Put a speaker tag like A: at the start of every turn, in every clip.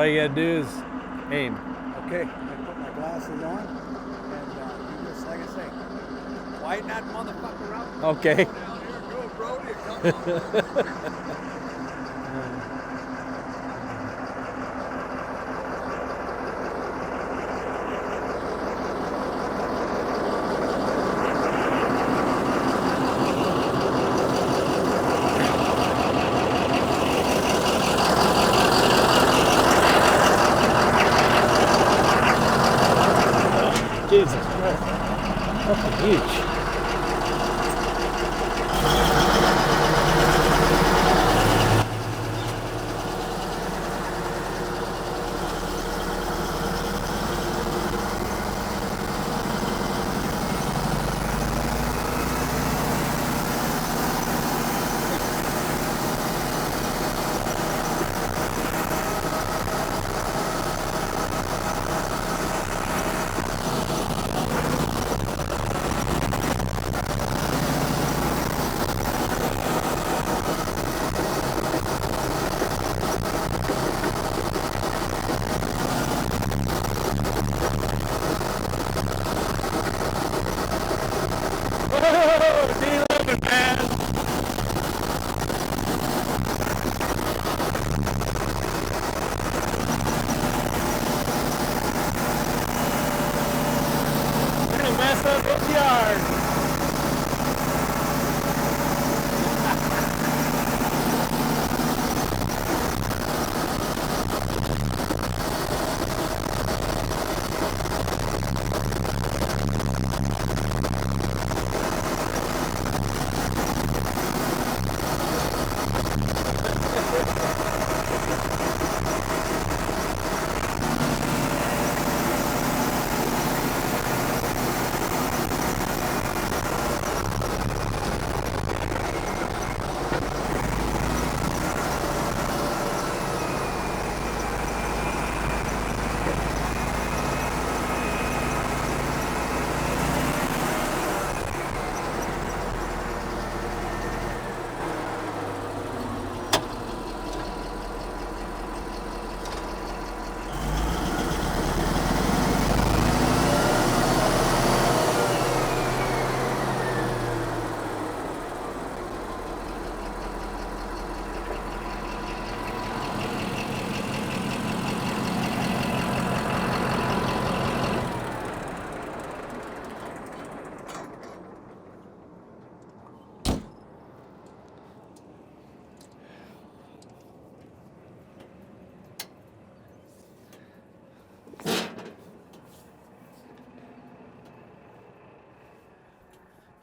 A: all you gotta do is aim.
B: Okay, I put my glasses on, and you just, like I say, widen that motherfucker out.
A: Okay.
B: Down here, go, Brody, come on.
A: Jesus Christ. Fucking huge. D11N. We're gonna mess up this yard.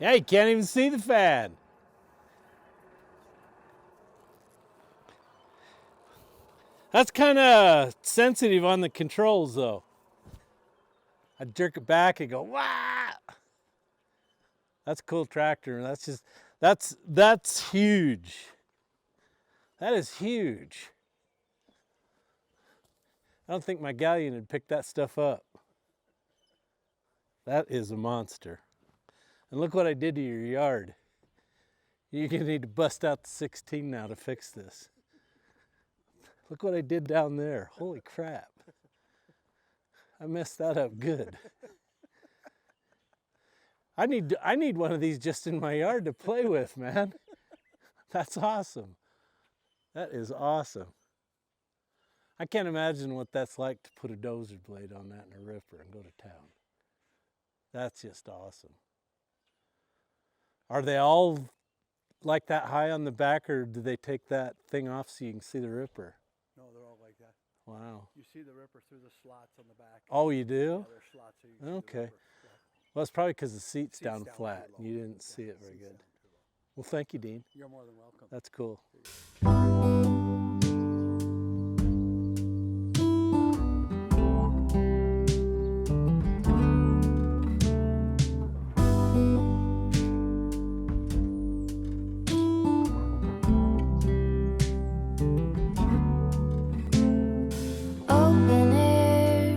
A: Yeah, you can't even see the fan. That's kind of sensitive on the controls, though. I jerk it back and go, wah! That's a cool tractor. That's huge. That is huge. I don't think my galleon would pick that stuff up. That is a monster. And look what I did to your yard. You're gonna need to bust out the 16 now to fix this. Look what I did down there. Holy crap. I messed that up good. I need one of these just in my yard to play with, man. That's awesome. That is awesome. I can't imagine what that's like to put a dozer blade on that in a ripper and go to town. That's just awesome. Are they all like that high on the back, or do they take that thing off so you can see the ripper?
B: No, they're all like that.
A: Wow.
B: You see the ripper through the slots on the back.
A: Oh, you do?
B: Yeah, there's slots so you can see the
A: Okay.
B: ripper. Yeah.
A: Well, it's probably because the seat's down
B: too
A: flat.
B: low.
A: You didn't see it very
B: Seat's
A: good.
B: down too low.
A: Well, thank you, Dean.
B: You're more than welcome.
A: That's cool.
C: Open air,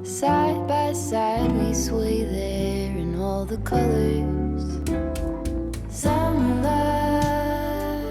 C: side by side we sway there in all the colors. Summer love,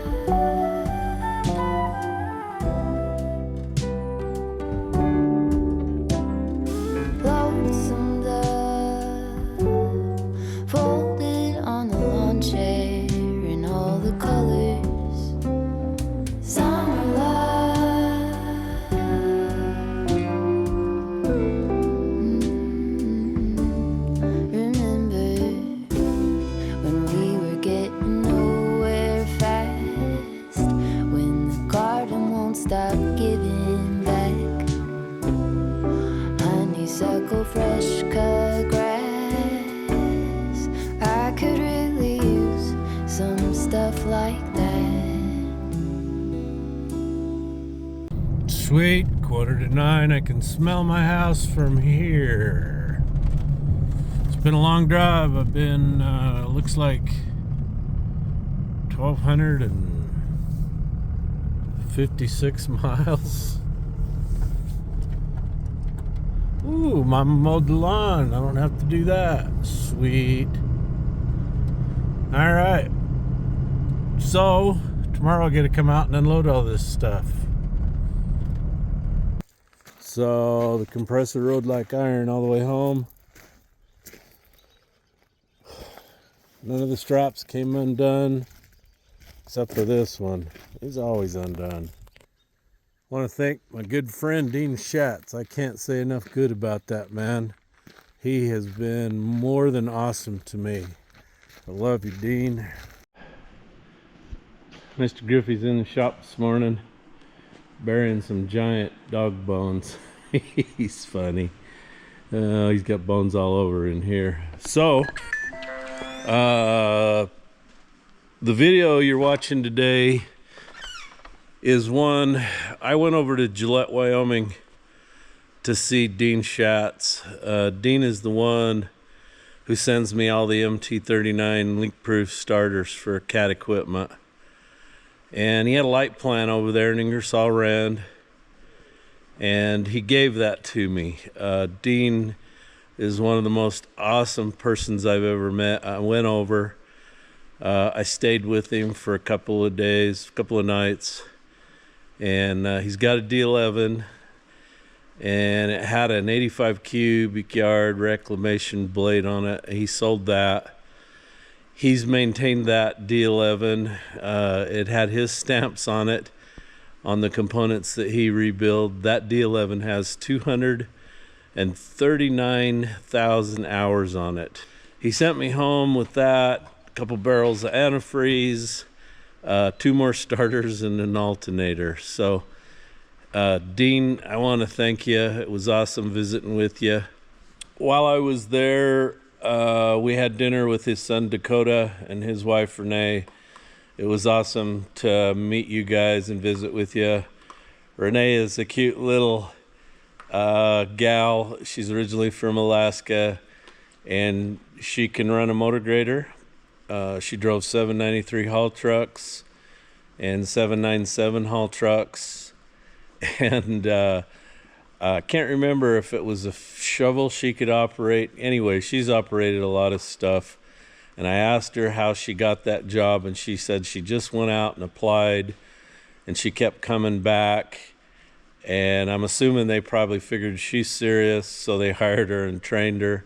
A: Sweet, 8:45. I can smell my house from here. It's been a long drive. I've been, looks like 1,256 miles. Ooh, Mama mowed the lawn. I don't have to do that. Sweet. All right. So, tomorrow I get to come out and unload all this stuff. So, the compressor rode like iron all the way home. None of the straps came undone, except for this one. He's always undone. I want to thank my good friend Dean Schatz. I can't say enough good about that man. He has been more than awesome to me. I love you, Dean. Mr. Griffey's in the shop this morning, burying some giant dog bones. He's funny. He's got bones all over in here. So, the video you're watching today is one I went over to Gillette, Wyoming to see Dean Schatz. Dean is the one who sends me all the MT39 leak-proof starters for cat equipment. And he had a light plant over there in Ingersoll Rand, and he gave that to me. Dean is one of the most awesome persons I've ever met. I went over, I stayed with him for a couple of days, a couple of nights, and he's got a D11, and it had an 85 cubic yard reclamation blade on it. He sold that. He's maintained that D11. It had his stamps on it, on the components that he rebuilt. That D11 has 239,000 hours on it. He sent me home with that, a couple barrels of antifreeze, 2 more starters, and an alternator. So, Dean, I want to thank you. It was awesome visiting with you. While I was there, we had dinner with his son Dakota and his wife Renee. It was awesome to meet you guys and visit with you. Renee is a cute little gal. She's originally from Alaska, and she can run a motor grader. She drove 793 haul trucks and 797 haul trucks, and I can't remember if it was a shovel she could operate. Anyway, she's operated a lot of stuff. And I asked her how she got that job, and she said she just went out and applied, and she kept coming back. And I'm assuming they probably figured she's serious, so they hired her and trained her.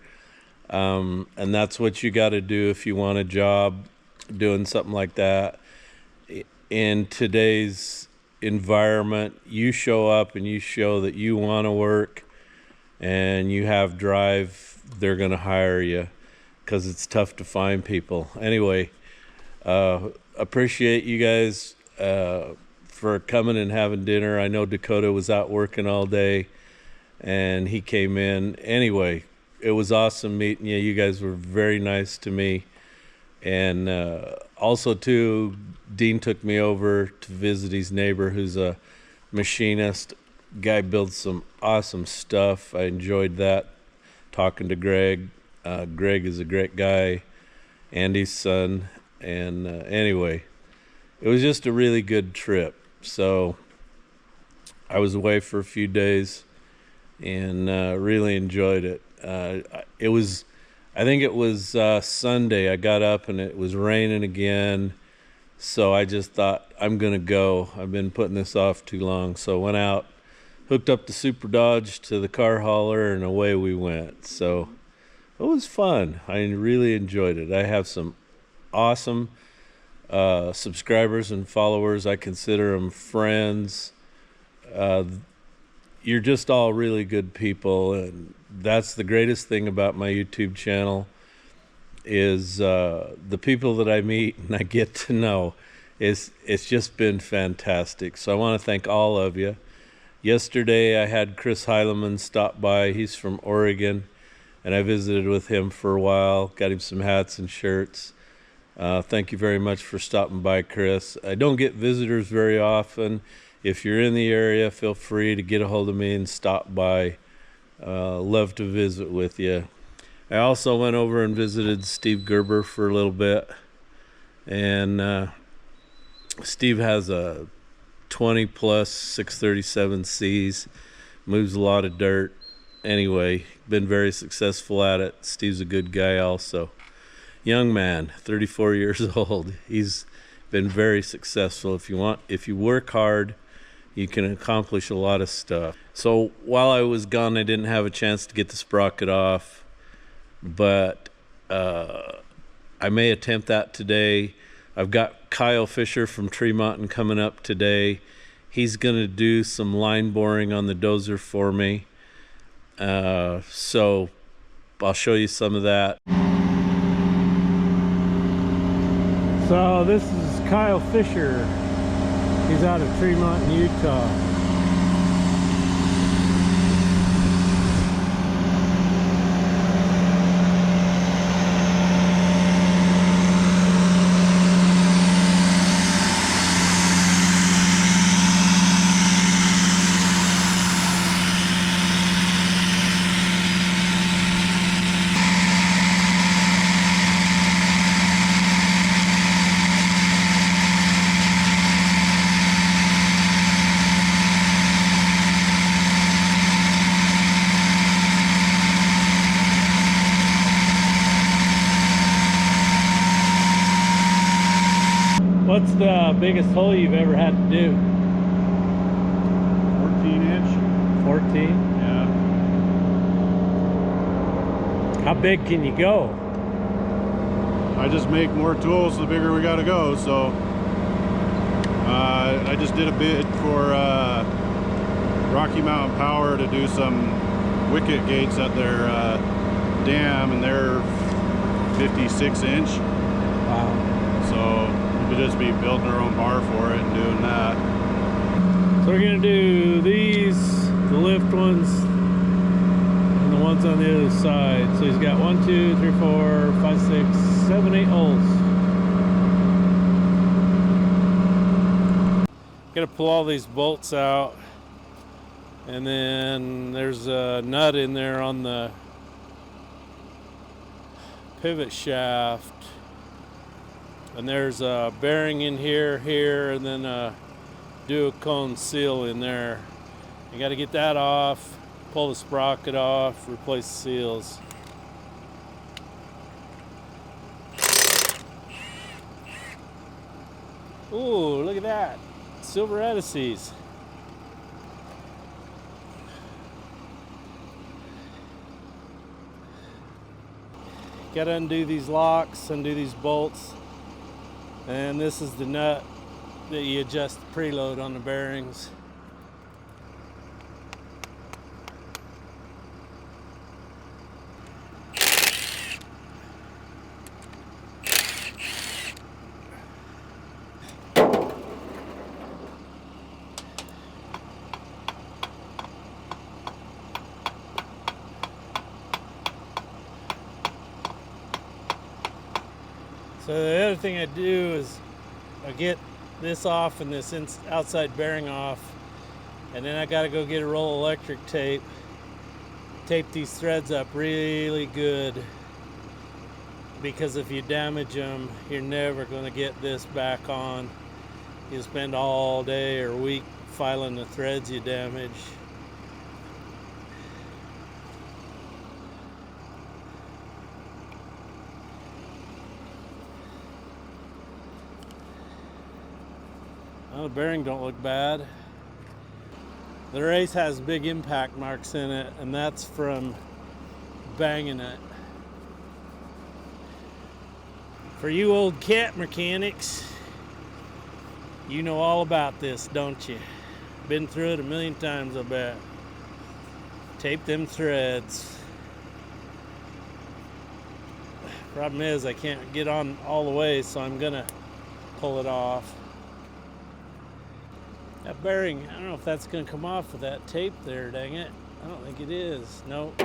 A: And that's what you got to do if you want a job doing something like that. In today's environment, you show up and you show that you want to work and you have drive, they're going to hire you, because it's tough to find people. Anyway, appreciate you guys for coming and having dinner. I know Dakota was out working all day and he came in. Anyway, it was awesome meeting you. You guys were very nice to me. And also too, Dean took me over to visit his neighbor who's a machinist. Guy builds some awesome stuff. I enjoyed that, talking to Greg. Greg is a great guy, Andy's son. And anyway, it was just a really good trip. So I was away for a few days and really enjoyed it. I think it was Sunday. I got up and it was raining again. So I just thought, I'm going to go. I've been putting this off too long. So I went out, hooked up the Super Dodge to the car hauler, and away we went. So it was fun. I really enjoyed it. I have some awesome subscribers and followers. I consider them friends. You're just all really good people, and that's the greatest thing about my YouTube channel is the people that I meet and I get to know. It's just been fantastic. So I want to thank all of you. Yesterday I had Chris Heileman stop by. He's from Oregon, and I visited with him for a while, got him some hats and shirts. Thank you very much for stopping by, Chris. I don't get visitors very often, if you're in the area, feel free to get a hold of me and stop by. Love to visit with you. I also went over and visited Steve Gerber for a little bit, and Steve has a 20 plus 637Cs, moves a lot of dirt. Anyway, been very successful at it. Steve's a good guy also. Young man, 34 years old. He's been very successful. If you work hard, you can accomplish a lot of stuff. So while I was gone, I didn't have a chance to get the sprocket off, but I may attempt that today. I've got Kyle Fisher from Tremont coming up today. He's going to do some line boring on the dozer for me. So I'll show you some of that. So this is Kyle Fisher. He's out of Tremont, Utah. What's the biggest hole you've ever had to do?
D: 14 inch.
A: 14?
D: Yeah.
A: How big can you go?
D: I just make more tools the bigger we gotta go, so I just did a bid for Rocky Mountain Power to do some wicket gates at their dam, and they're 56 inch.
A: Wow.
D: So we'll just be building our own bar for it and doing that.
A: So we're gonna do these, the lift ones, and the ones on the other side. So he's got 1, 2, 3, 4, 5, 6, 7, 8 holes. Gotta pull all these bolts out, and then there's a nut in there on the pivot shaft. And there's a bearing in here, and then a duocone seal in there. You got to get that off, pull the sprocket off, replace the seals. Ooh, look at that. Silver Edices. Got to undo these locks, undo these bolts. And this is the nut that you adjust the preload on the bearings. So the other thing I do is I get this off and this outside bearing off, and then I got to go get a roll of electric tape, tape these threads up really good, because if you damage them, you're never going to get this back on. You'll spend all day or week filing the threads you damage. Well, the bearing don't look bad. The race has big impact marks in it, and that's from banging it. For you old cat mechanics, you know all about this, don't you? Been through it a million times, I bet. Tape them threads. Problem is, I can't get on all the way, so I'm gonna pull it off. That bearing, I don't know if that's going to come off with that tape there, dang it. I don't think it is. Nope.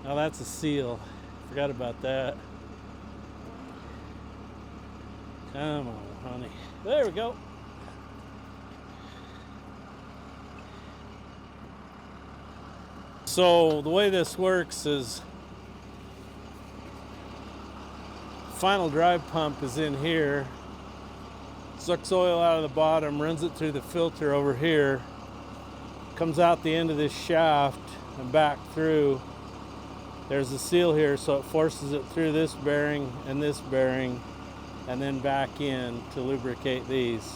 A: Oh, that's a seal. Forgot about that. Come on, honey. There we go. So the way this works is final drive pump is in here, sucks oil out of the bottom, runs it through the filter over here, comes out the end of this shaft and back through. There's a seal here, so it forces it through this bearing, and then back in to lubricate these.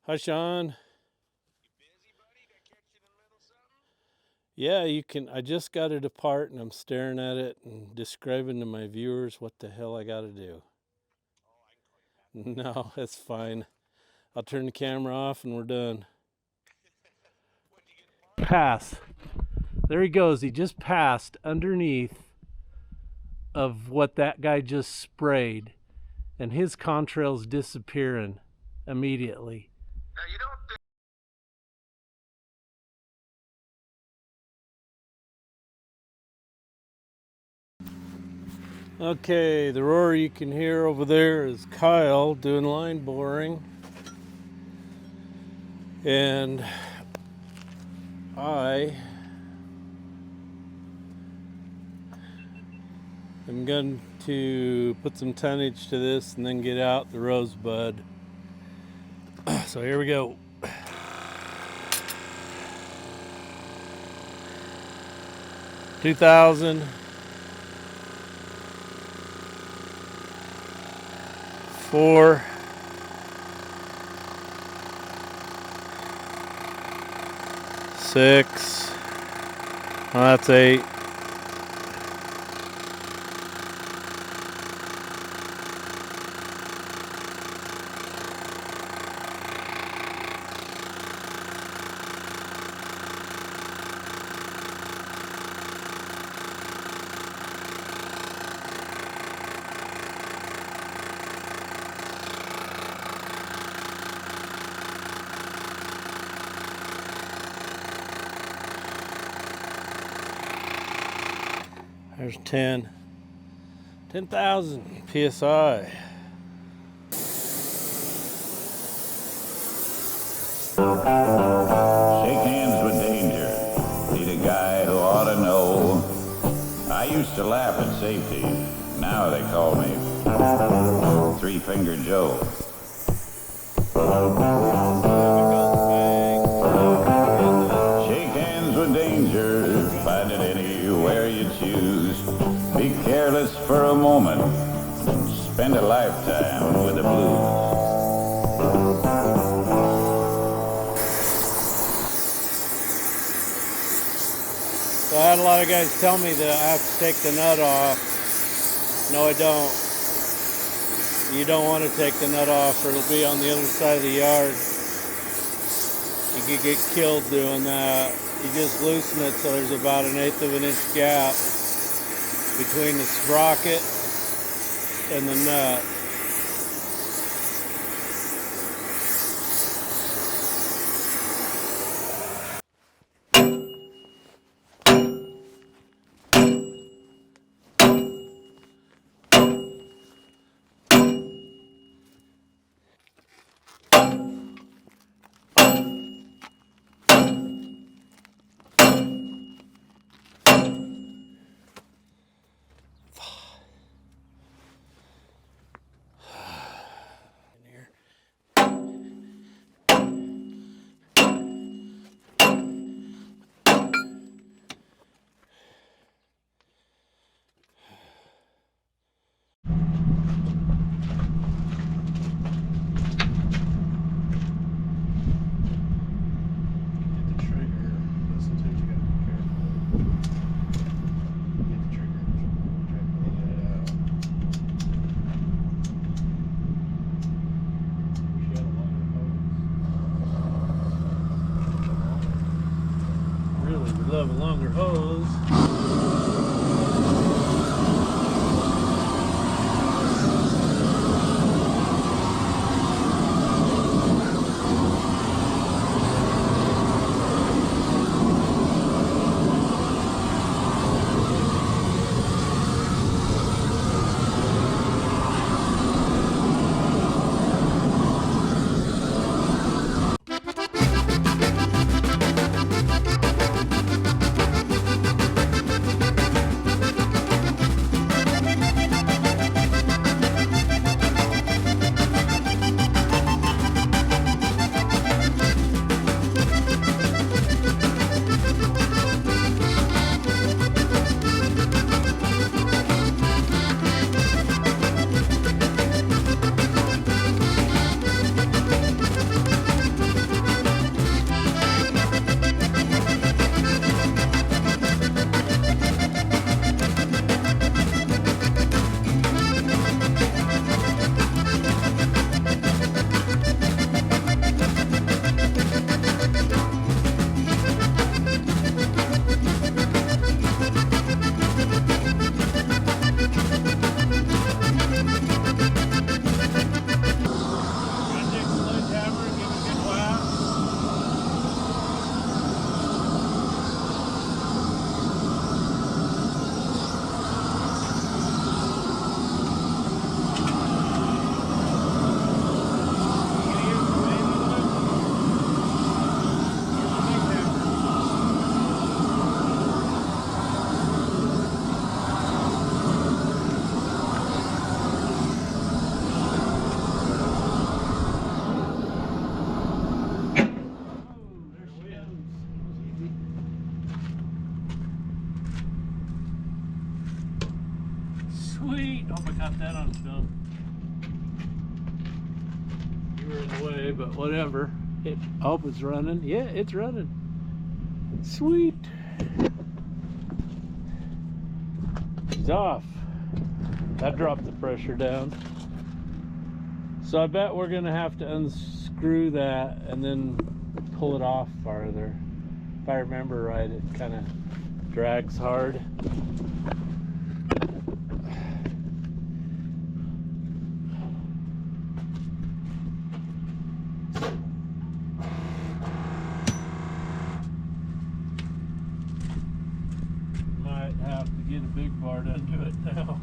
A: Hi, Sean. Yeah, you can. I just got it apart and I'm staring at it and describing to my viewers what the hell I got to do. No, that's fine. I'll turn the camera off and we're done. Pass. There he goes. He just passed underneath of what that guy just sprayed, and his contrail's disappearing immediately.
E: Now, you don't
A: Okay, the roar you can hear over there is Kyle doing line boring. And I am going to put some tonnage to this and then get out the rosebud. So here we go. $2,000. 4, 6, well, that's 8, 10. 10,000 PSI.
F: Shake hands with danger. Need a guy who ought to know. I used to laugh at safety. Now they call me Three-Finger Joe. Shake hands with danger. Find it anywhere you choose. Be careless for a moment. Spend a lifetime with the blues.
A: So I had a lot of guys tell me that I have to take the nut off. No, I don't. You don't want to take the nut off or it'll be on the other side of the yard. You could get killed doing that. You just loosen it so there's about 1/8 of an inch gap between the sprocket and the nut. Love a longer hose. Sweet! Hope I got that on film. You were in the way, but whatever. I hope it's running. Yeah, it's running. Sweet! He's off. That dropped the pressure down. So I bet we're gonna have to unscrew that and then pull it off farther. If I remember right, it kind of drags hard. Might have to get a big bar to undo it now.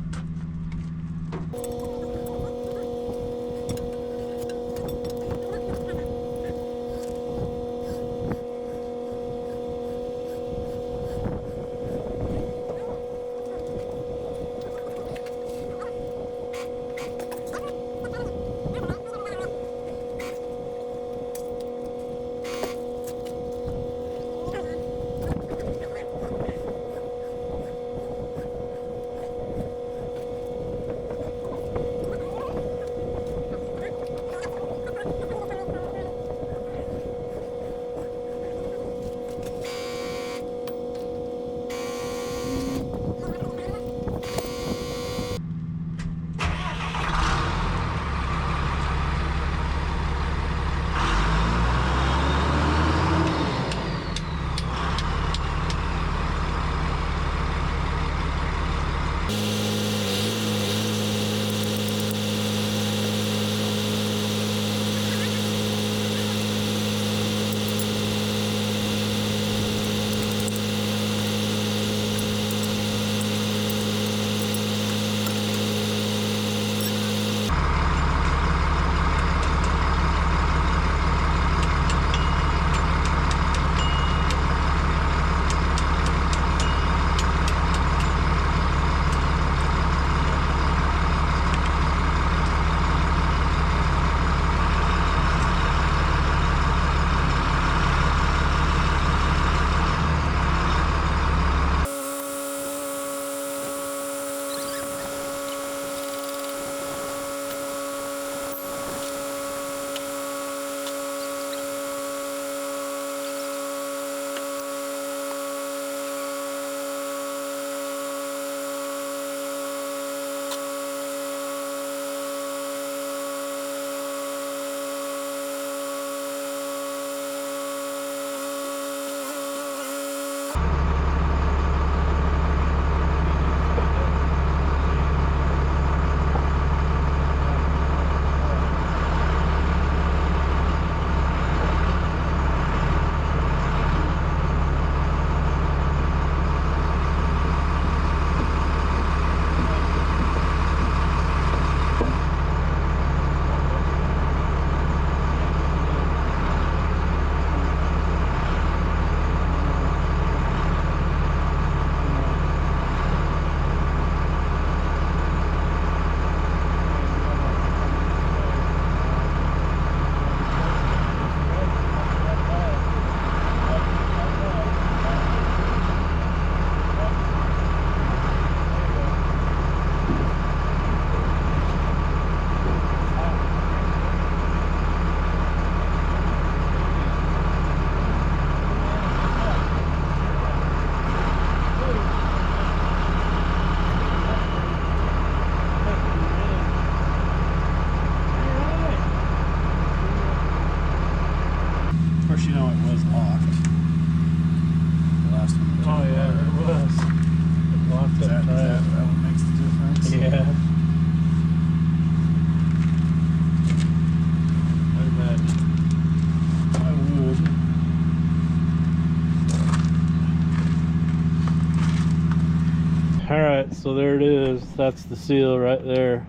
A: Alright, so there it is. That's the seal right there.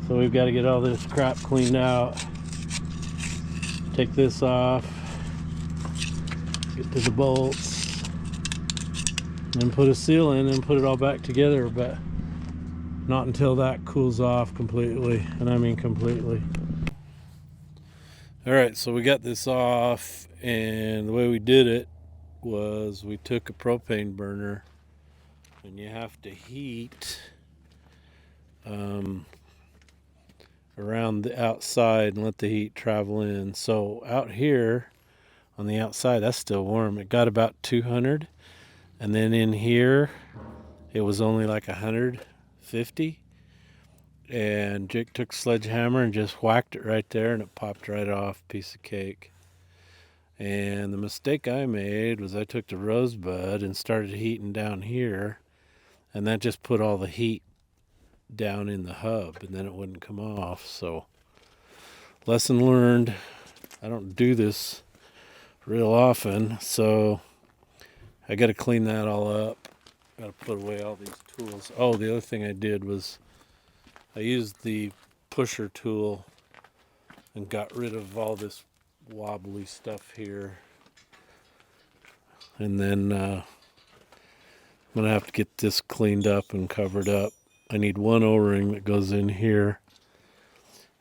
A: So we've got to get all this crap cleaned out. Take this off. Get to the bolts. And put a seal in and put it all back together, but not until that cools off completely. And I mean completely. Alright, so we got this off, and the way we did it was we took a propane burner, and you have to heat around the outside and let the heat travel in. So out here on the outside, that's still warm. It got about 200, and then in here it was only like 150. And Jake took a sledgehammer and just whacked it right there, and it popped right off. Piece of cake. And the mistake I made was I took the rosebud and started heating down here, and that just put all the heat down in the hub, and then it wouldn't come off. So lesson learned. I don't do this real often, so I got to clean that all up. Got to put away all these tools. Oh, the other thing I did was I used the pusher tool and got rid of all this wobbly stuff here. And then I'm going to have to get this cleaned up and covered up. I need one O-ring that goes in here.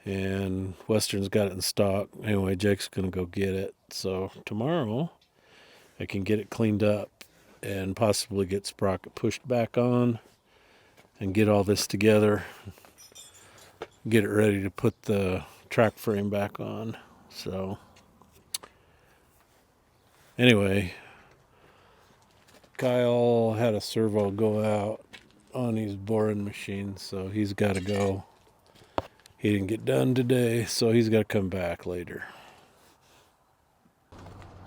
A: And Western's got it in stock. Anyway, Jake's going to go get it. So tomorrow I can get it cleaned up and possibly get Sprocket pushed back on and get all this together. Get it ready to put the track frame back on. So anyway, Kyle had a servo go out on his boring machine, so he's got to go. He didn't get done today, so he's got to come back later.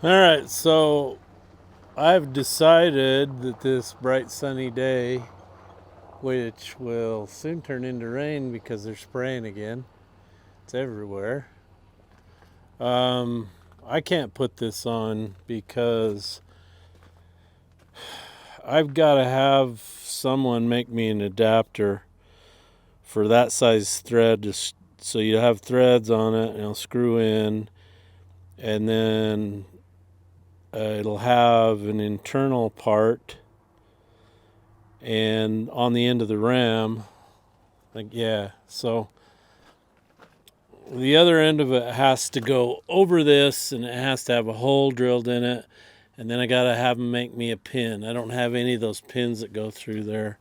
A: All right, so I've decided that this bright sunny day, which will soon turn into rain because they're spraying again, it's everywhere. I can't put this on because I've got to have someone make me an adapter for that size thread, just so you have threads on it and it'll screw in, and then it'll have an internal part, and on the end of the ram, so the other end of it has to go over this, and it has to have a hole drilled in it, and then I gotta have them make me a pin. I don't have any of those pins that go through there.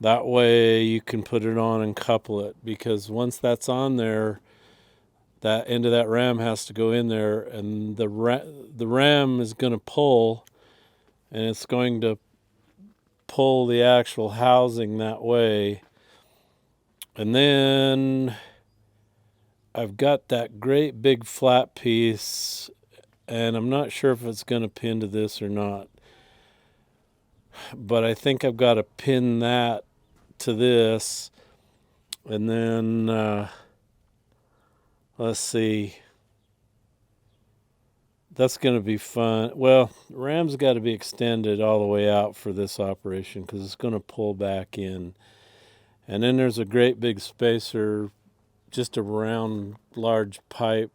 A: That way you can put it on and couple it, because once that's on there, that end of that ram has to go in there, and the ram is going to pull, and it's going to pull the actual housing that way. And then I've got that great big flat piece, and I'm not sure if it's going to pin to this or not, but I think I've got to pin that to this, and then let's see, that's going to be fun. Well, the ram's got to be extended all the way out for this operation because it's going to pull back in. And then there's a great big spacer, just a round large pipe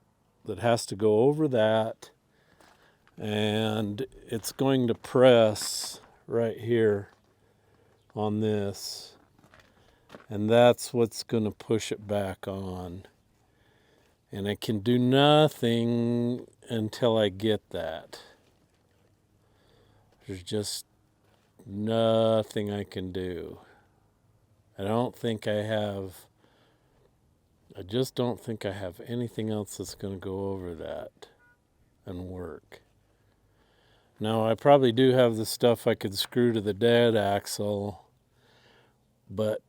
A: that has to go over that, and it's going to press right here on this, and that's what's going to push it back on. And I can do nothing until I get that. There's just nothing I can do. I just don't think I have anything else that's going to go over that and work. Now, I probably do have the stuff I could screw to the dead axle, but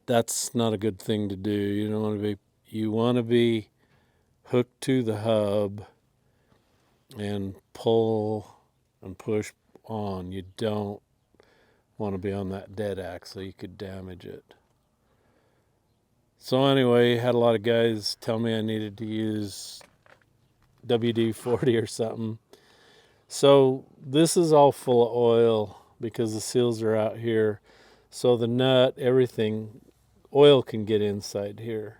A: that's not a good thing to do. You want to be hooked to the hub and pull and push on. You don't want to be on that dead axle. You could damage it. So anyway, had a lot of guys tell me I needed to use WD-40 or something. So this is all full of oil because the seals are out here. So the nut, everything, oil can get inside here.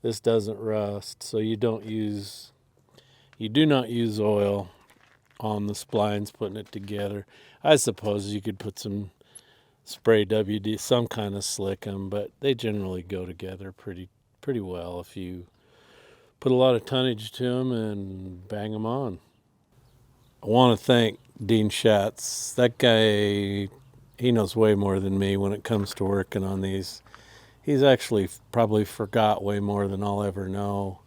A: This doesn't rust, so you do not use oil on the splines putting it together. I suppose you could put some spray WD, some kind of slick 'em, but they generally go together pretty well if you put a lot of tonnage to them and bang them on. I want to thank Dean Schatz. That guy, he knows way more than me when it comes to working on these. He's actually probably forgot way more than I'll ever know.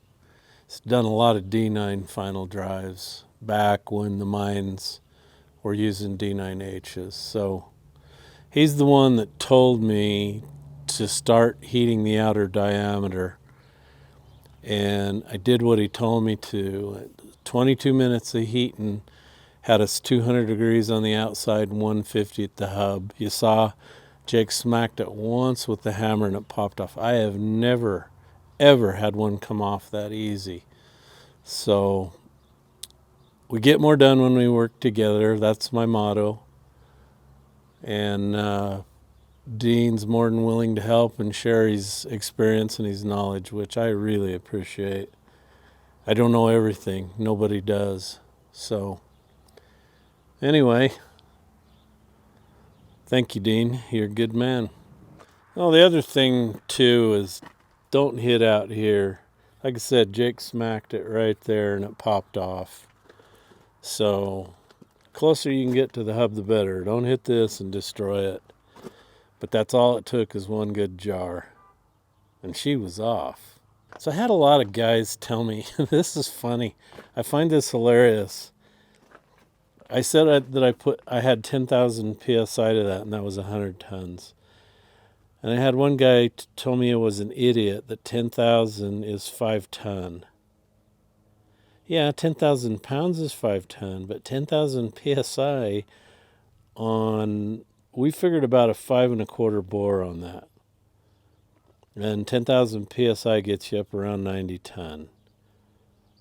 A: He's done a lot of D9 final drives back when the mines were using D9Hs. So he's the one that told me to start heating the outer diameter. And I did what he told me to. 22 minutes of heating had us 200 degrees on the outside and 150 at the hub. You saw Jake smacked it once with the hammer and it popped off. I have never, ever had one come off that easy. So we get more done when we work together. That's my motto. And Dean's more than willing to help and share his experience and his knowledge, which I really appreciate. I don't know everything. Nobody does. So anyway, thank you, Dean. You're a good man. Well, the other thing, too, is don't hit out here. Like I said, Jake smacked it right there and it popped off. So closer you can get to the hub, the better. Don't hit this and destroy it. But that's all it took is one good jar. And she was off. So I had a lot of guys tell me, this is funny. I find this hilarious. I said that I had 10,000 PSI to that, and that was 100 tons. And I had one guy tell me I was an idiot, that 10,000 is 5 ton. Yeah, 10,000 pounds is 5 ton, but 10,000 PSI on, we figured about a 5 1/4 bore on that. And 10,000 PSI gets you up around 90 ton.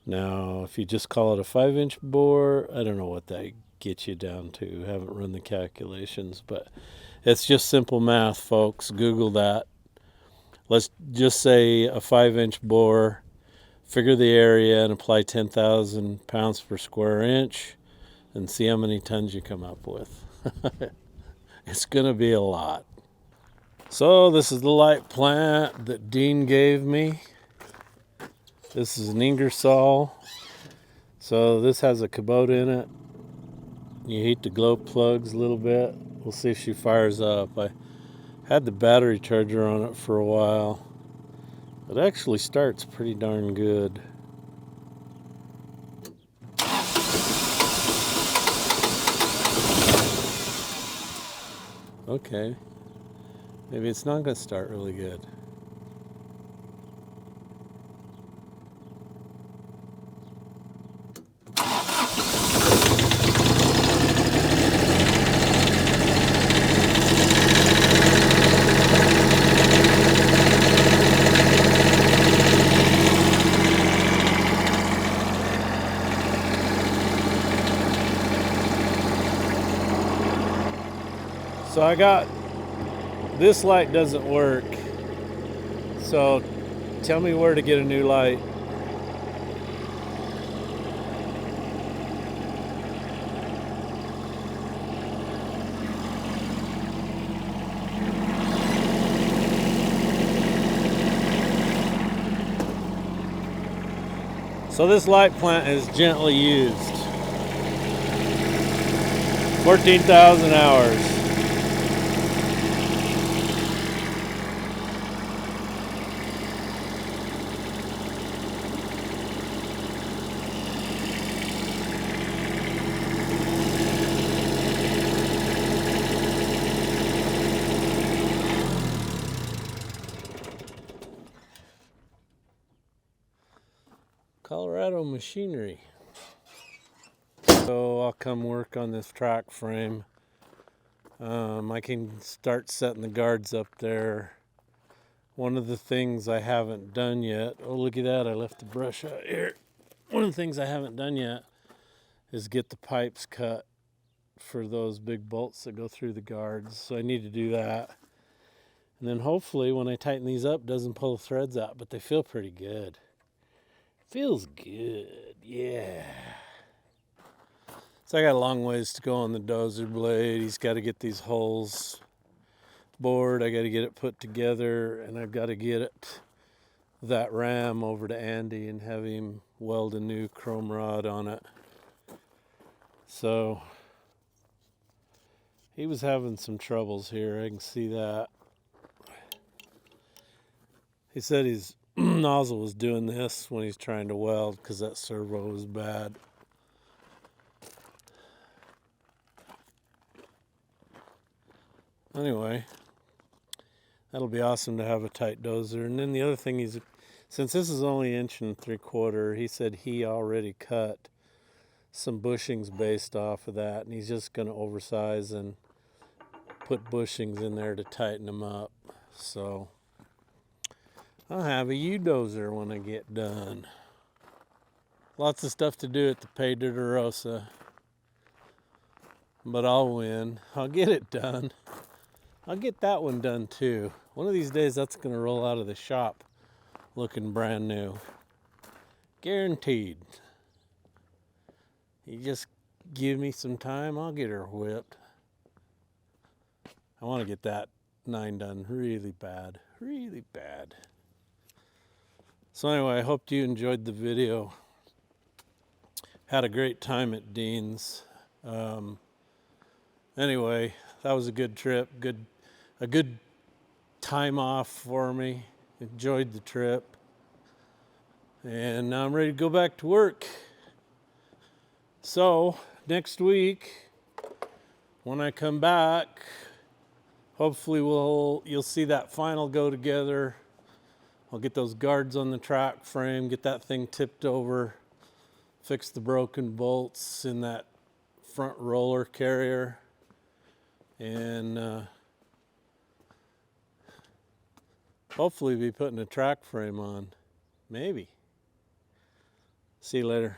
A: Now, if you just call it a 5-inch bore, I don't know what that gets you down to. I haven't run the calculations, but it's just simple math, folks. Google that. Let's just say a 5-inch bore, figure the area and apply 10,000 pounds per square inch and see how many tons you come up with. It's going to be a lot. So this is the light plant that Dean gave me. This is an Ingersoll. So this has a Kubota in it. You heat the glow plugs a little bit. We'll see if she fires up. I had the battery charger on it for a while. It actually starts pretty darn good. Okay. Maybe it's not going to start really good. So I got, this light doesn't work. So tell me where to get a new light. So this light plant is gently used. 14,000 hours. Colorado machinery. So I'll come work on this track frame. I can start setting the guards up there. One of the things I haven't done yet, oh look at that, I left the brush out here. One of the things I haven't done yet is get the pipes cut for those big bolts that go through the guards. So I need to do that. And then hopefully when I tighten these up, it doesn't pull the threads out, but they feel pretty good. Feels good, yeah. So I got a long ways to go on the dozer blade. He's got to get these holes bored. I got to get it put together, and I've got to get it, that ram over to Andy and have him weld a new chrome rod on it. So He was having some troubles here, I can see that. He said his nozzle was doing this when he's trying to weld because that servo was bad. Anyway, that'll be awesome to have a tight dozer. And then the other thing is, since this is only 1 3/4 inch, he said he already cut some bushings based off of that, and he's just going to oversize and put bushings in there to tighten them up. So I'll have a U-dozer when I get done. Lots of stuff to do at the Jpaydirt, but I'll win. I'll get it done. I'll get that one done too. One of these days that's going to roll out of the shop looking brand new. Guaranteed. You just give me some time, I'll get her whipped. I want to get that 9 done really bad. Really bad. So anyway, I hope you enjoyed the video. Had a great time at Dean's. Anyway, that was a good trip. A good time off for me. Enjoyed the trip. And now I'm ready to go back to work. So next week, when I come back, hopefully you'll see that final go together. I'll get those guards on the track frame, get that thing tipped over, fix the broken bolts in that front roller carrier, and hopefully be putting a track frame on. Maybe. See you later.